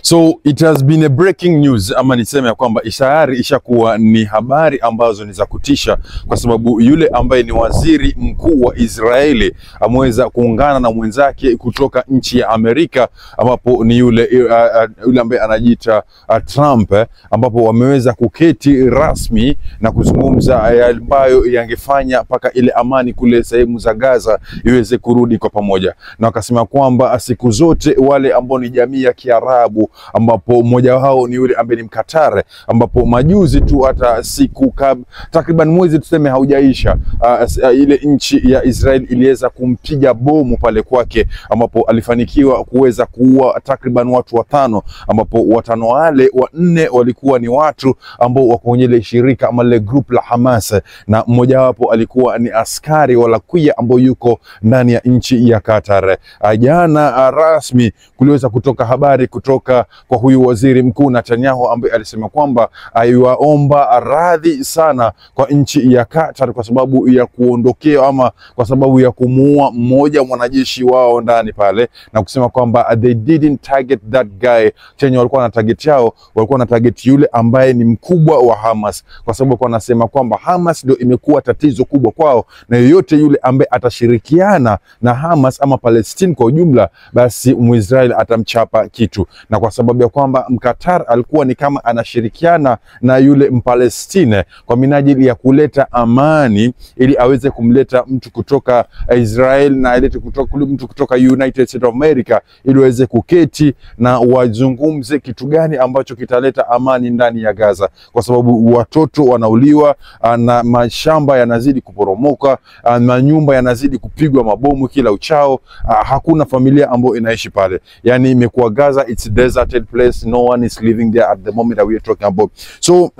So it has been a breaking news, ama niseme ya kwamba ishayari ishakuwa ni habari ambazo ni za kutisha, kwa sababu yule ambaye ni waziri mkuu wa Israeli ameweza kuungana na mwenzake kutoka nchi ya Amerika, ambapo ni yule ambaye anajiita Trump, ambapo wameweza kuketi rasmi na kuzungumza ambayo yangefanya paka ile amani kule sehemu za Gaza iweze kurudi kwa pamoja. Na wakasema kwamba siku zote wale ambao ni jamii ya Kiarabu, ambapo mmoja wao ni yule ambaye ni Mkatare, ambapo majuzi tu hata siku takriban mwezi tuseme haujaisha, ile nchi ya Israel iliweza kumpiga bomu pale kwake, ambapo alifanikiwa kuweza kuua takriban watu 5, ambapo 5 wale 4 walikuwa ni watu ambao wako kwenye ile shirika ama ile group la Hamas, na mmoja wapo alikuwa ni askari wala kuya ambao yuko ndani ya nchi ya Qatar. Jana rasmi kuliweza kutoka habari kutoka kwa huyu waziri mkuu Netanyahu, ambaye alisema kwamba aiwaomba radhi sana kwa nchi ya Qatar kwa sababu ya kuondokea ama kwa sababu ya kumuua mmoja mwanajeshi wao ndani pale, na kusema kwamba they didn't target that guy. Chenye walikuwa na target yao, walikuwa na target yule ambaye ni mkubwa wa Hamas, kwa sababu wanasema kwamba Hamas ndio imekuwa tatizo kubwa kwao, na yoyote yule ambaye atashirikiana na Hamas ama Palestine kwa ujumla, basi Muisraeli atamchapa kitu. Na kwa sababu ya kwamba Mkatar alikuwa ni kama anashirikiana na yule Mpalestine kwa minajili ya kuleta amani, ili aweze kumleta mtu kutoka Israel na alete mtu kutoka United States of America, ili waweze kuketi na wazungumze kitu gani ambacho kitaleta amani ndani ya Gaza, kwa sababu watoto wanauliwa na mashamba yanazidi kuporomoka, manyumba yanazidi kupigwa mabomu kila uchao. Hakuna familia ambayo inaishi pale. Yani imekuwa Gaza, it's a deserted place, no one is living there at the moment that we are talking about. So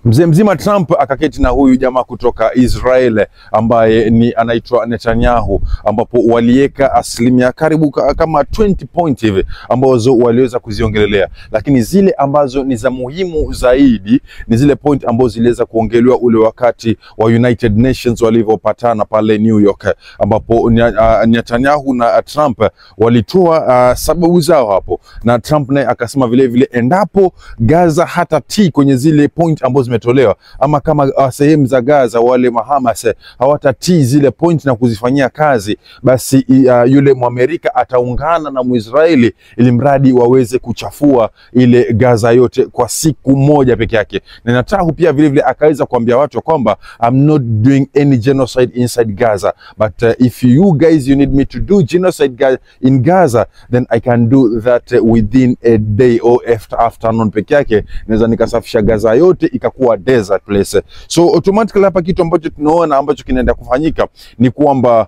mzee mzima Trump akaketi na huyu jamaa kutoka Israel ambaye ni anaitwa Netanyahu, ambapo walieka asilimia karibu kama 20 point hivi ambazo waliweza kuziongelelea, lakini zile ambazo ni za muhimu zaidi ni zile point ambazo ziliweza kuongelewa ule wakati wa United Nations walivyopatana pale New York, ambapo Netanyahu na Trump walitoa sababu zao hapo, na Trump naye akasema vile vile endapo Gaza hata kwenye zile point ambazo zimetolewa, ama kama sehemu za Gaza wale Hamas hawatatii zile point na kuzifanyia kazi, basi yule Mwamerika ataungana na Muisraeli ili mradi waweze kuchafua ile Gaza yote kwa siku moja peke yake. Na Netanyahu pia vile vile akaweza kuambia watu kwamba I'm not doing any genocide inside Gaza, but if you guys you need me to do genocide in Gaza, then I can do that within a day or afternoon peke yake. Naweza nikasafisha Gaza yote ikakuwa desert place. So automatically hapa kitu ambacho tunaona ambacho kinaenda kufanyika ni kwamba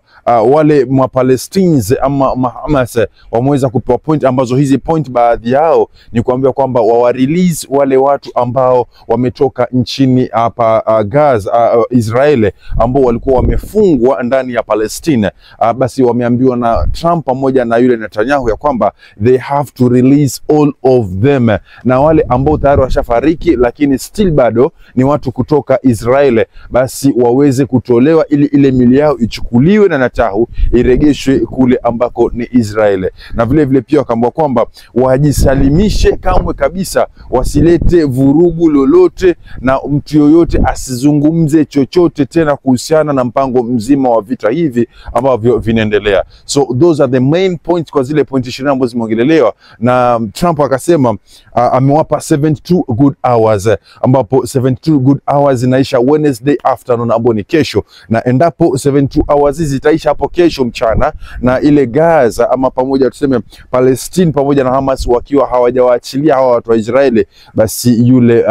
wale Palestinians ama Hamas wameweza kupewa point, ambazo hizi point baadhi yao ni kuambia kwamba release wale watu ambao wametoka nchini hapa Gaza, Israeli, ambao walikuwa wamefungwa ndani ya Palestina. Basi wameambiwa na Trump pamoja na yule Netanyahu ya kwamba they have to release all of them, na wale ambao tayari washafariki lakini still bado ni watu kutoka Israeli, basi waweze kutolewa ili ile mili yao ichukuliwe na Netanyahu iregeshwe kule ambako ni Israeli. Na vile vile pia wakaambiwa kwamba wajisalimishe kamwe kabisa, wasilete vurugu lolote, na mtu yoyote asizungumze chochote tena kuhusiana na mpango mzima wa vita hivi ambavyo vinaendelea. So those are the main points kwa zile point 20 ambazo zimeongelelewa, na Trump akasema amewapa 72 good hours, ambapo 72 good hours inaisha Wednesday afternoon ambao ni kesho, na endapo 72 hours zitaisha hapo kesho mchana, na ile Gaza ama pamoja tuseme Palestine pamoja na Hamas wakiwa hawajawaachilia hawa watu wa Israeli, basi yule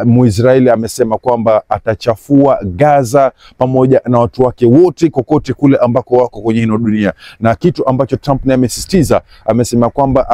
Muisraeli amesema kwamba atachafua Gaza pamoja na watu wake wote kokote kule ambako wako kwenye hino dunia. Na kitu ambacho Trump naye amesisitiza, amesema kwamba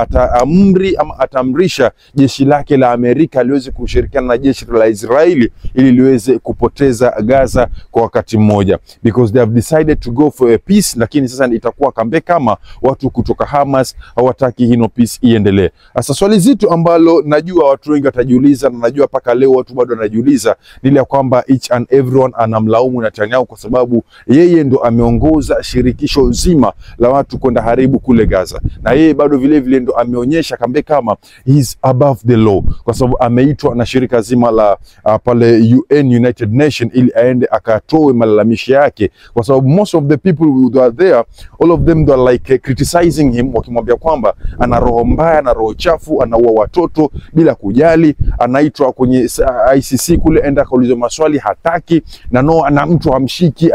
ataamrisha jeshi lake la Amerika liweze kushirikiana na jeshi la Israeli ili liweze kupoteza Gaza kwa wakati mmoja, because they have decided to go for a peace. Lakini sasa itakuwa kambe kama watu kutoka Hamas hawataki hino peace iendelee. Sasa swali zito ambalo najua watu wengi watajiuliza, na najua paka leo watu bado wanajiuliza, ni ya kwamba each and everyone anamlaumu Netanyahu kwa sababu yeye ndo ameongoza shirikisho zima la watu kwenda haribu kule Gaza, na yeye bado vile vile ndo ameonyesha kambe kama he is above the law, kwa sababu ameitwa na shirika zima la pale UN, United Nation, ili aende akatoe malalamishi yake, kwa sababu most of the people who are there, all of them they are like criticizing him, wakimwambia kwamba ana roho mbaya na roho chafu, anaua watoto bila kujali. Anaitwa kwenye ICC kule, enda kaulizwe maswali, hataki, na mtu amshiki,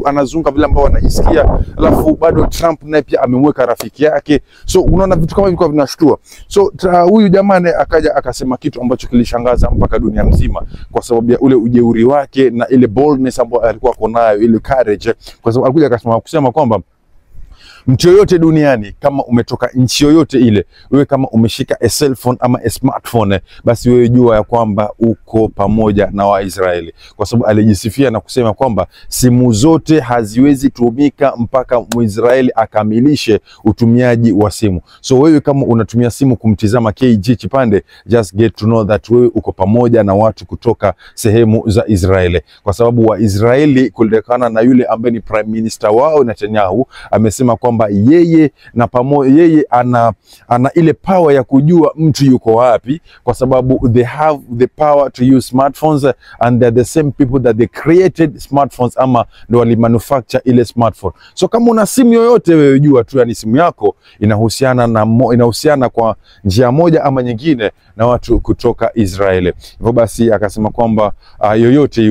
anazunga vile ambao anajisikia. Alafu bado Trump naye pia amemweka rafiki yake. So unaona vitu kama hivi kwa vinashtua. So huyu jamaa akaja akasema kitu ambacho kilishangaza mpaka dunia mzima, kwa sababu ya ule ujeuri wake na ile boldness ambayo alikuwa konayo, ile courage, kwa sababu alikuja kusema kwamba mtu yoyote duniani, kama umetoka nchi yoyote ile, wewe kama umeshika a cell phone ama a smartphone, basi wewe jua ya kwamba uko pamoja na Waisraeli, kwa sababu alijisifia na kusema kwamba simu zote haziwezi tumika mpaka Muisraeli akamilishe utumiaji wa simu. So wewe kama unatumia simu kumtizama KG Chipande, just get to know that wewe uko pamoja na watu kutoka sehemu za Israeli, kwa sababu Waisraeli kulingana na yule ambaye ni prime minister wao Netanyahu amesema kwamba yeye ana ile power ya kujua mtu yuko wapi, kwa sababu they have the power to use smartphones, and they're the same people that they created smartphones, ama ndio wali manufacture ile smartphone. So kama una simu yoyote, wewe jua tu yani simu yako inahusiana kwa njia moja ama nyingine na watu kutoka Israeli. Hivyo basi akasema kwamba yoyote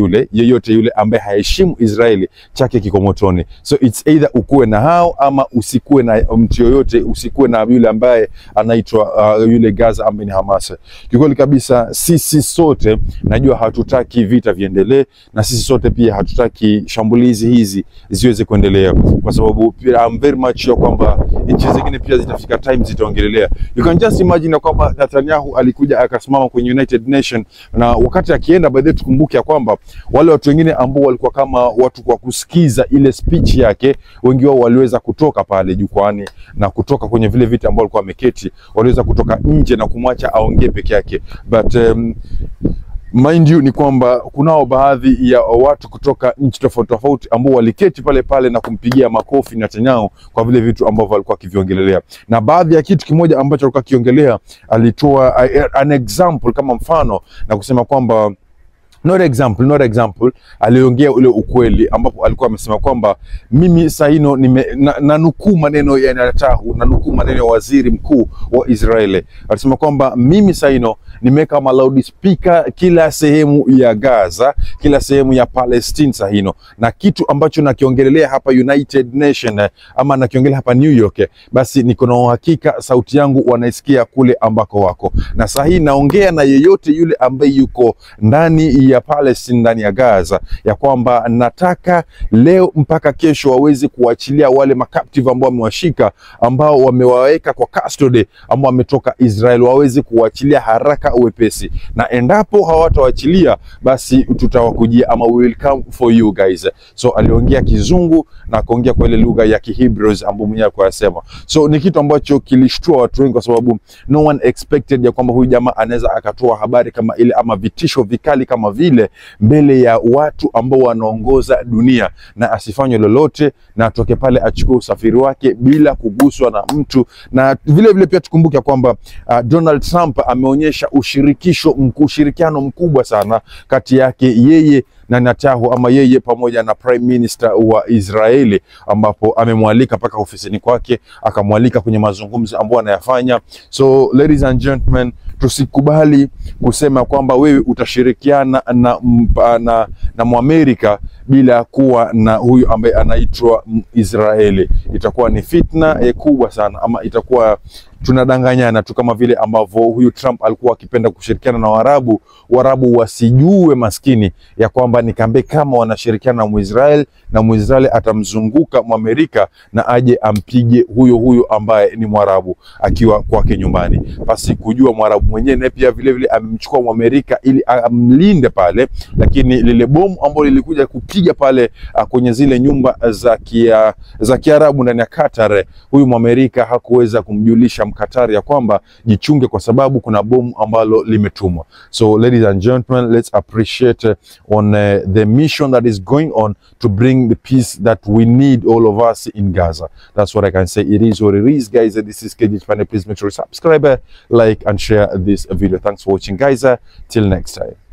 yule ambaye haheshimu Israeli, chake kiko motoni. So it's either ukuwe na hao ama usikuwe na mtu yoyote, usikuwe na yule ambaye anaitwa yule Gaza ambaye ni Hamas. Kikweli kabisa sisi sote najua hatutaki vita viendelee, na sisi sote pia hatutaki shambulizi hizi ziweze kuendelea, kwa sababu pia I'm very much sure kwamba nchi zingine pia zitafika time zitaongelelea. You can just imagine kwamba Netanyahu alikuja akasimama kwenye United Nation, na wakati akienda, by the way tukumbuke kwamba wale watu wengine ambao walikuwa kama watu kwa kusikiza ile speech yake, wengi wao waliweza kutoka pale jukwani na kutoka kwenye vile viti ambao walikuwa wameketi, waliweza kutoka nje na kumwacha aongee peke yake. But mind you ni kwamba kunao baadhi ya watu kutoka nchi tofauti ambao waliketi pale na kumpigia makofi Netanyahu kwa vile vitu ambavyo alikuwa akiviongelea. Na baadhi ya kitu kimoja ambacho alikuwa akiongelea, alitoa an example kama mfano na kusema kwamba not example, aliongea ule ukweli ambapo alikuwa amesema kwamba mimi sahino nanukuu maneno ya Netanyahu, nanukuu maneno ya waziri mkuu wa Israeli. Alisema kwamba mimi sahino nimeka loudspeaker kila sehemu ya Gaza, kila sehemu ya Palestine sahino, na kitu ambacho nakiongelea hapa United Nation ama nakiongelea hapa New York, basi niko na uhakika sauti yangu wanaisikia kule ambako wako. Na sahi naongea na yeyote yule ambaye yuko ndani ya Palestine, ndani ya Gaza, ya kwamba nataka leo mpaka kesho waweze kuachilia wale makaptive ambao wamewashika, ambao wamewaweka kwa custody, ambao wametoka Israel, waweze kuachilia haraka uwepesi. Na endapo hawatawaachilia, basi tutawakujia, ama we will come for you guys. So aliongea Kizungu na akaongea kwa ile lugha ya Kihebrews ambayo mwenyewe alikuwa anasema. So ni kitu ambacho kilishtua watu wengi, kwa sababu no one expected ya kwamba huyu jamaa anaweza akatoa habari kama ile ama vitisho vikali kama vile mbele ya watu ambao wanaongoza dunia, na asifanye lolote, na atoke pale achukue usafiri wake bila kuguswa na mtu. Na vile vile pia tukumbuke kwamba Donald Trump ameonyesha ushirikiano mkubwa sana kati yake yeye na Netanyahu, ama yeye pamoja na Prime Minister wa Israeli, ambapo amemwalika paka ofisini kwake, akamwalika kwenye mazungumzo ambayo anayafanya. So ladies and gentlemen, tusikubali kusema kwamba wewe utashirikiana na Muamerika bila kuwa na huyu ambaye anaitwa Israeli. Itakuwa ni fitna kubwa sana, ama itakuwa tunadanganyana tu, kama vile ambavyo huyu Trump alikuwa akipenda kushirikiana na Waarabu, Waarabu wasijue maskini ya kwamba ni kambe kama wanashirikiana na Muisrael, na Muisrael atamzunguka Mwamerika na aje ampige huyo ambaye ni Mwarabu akiwa kwake nyumbani, basi kujua Mwarabu mwenyewe naye pia vile vile amemchukua Mwamerika ili amlinde pale. Lakini lile bomu ambalo lilikuja kupiga pale kwenye zile nyumba za Kiarabu ndani ya Qatar, huyu Mwamerika hakuweza kumjulisha Mkatari ya kwamba jichunge kwa sababu kuna bomu ambalo limetumwa. So ladies and gentlemen, let's appreciate on the mission that is going on to bring the peace that we need, all of us in Gaza. That's what I can say. It is what it is, guys. This is KG Chipande. Please make sure to subscribe, like and share this video. Thanks for watching, guys. Till next time.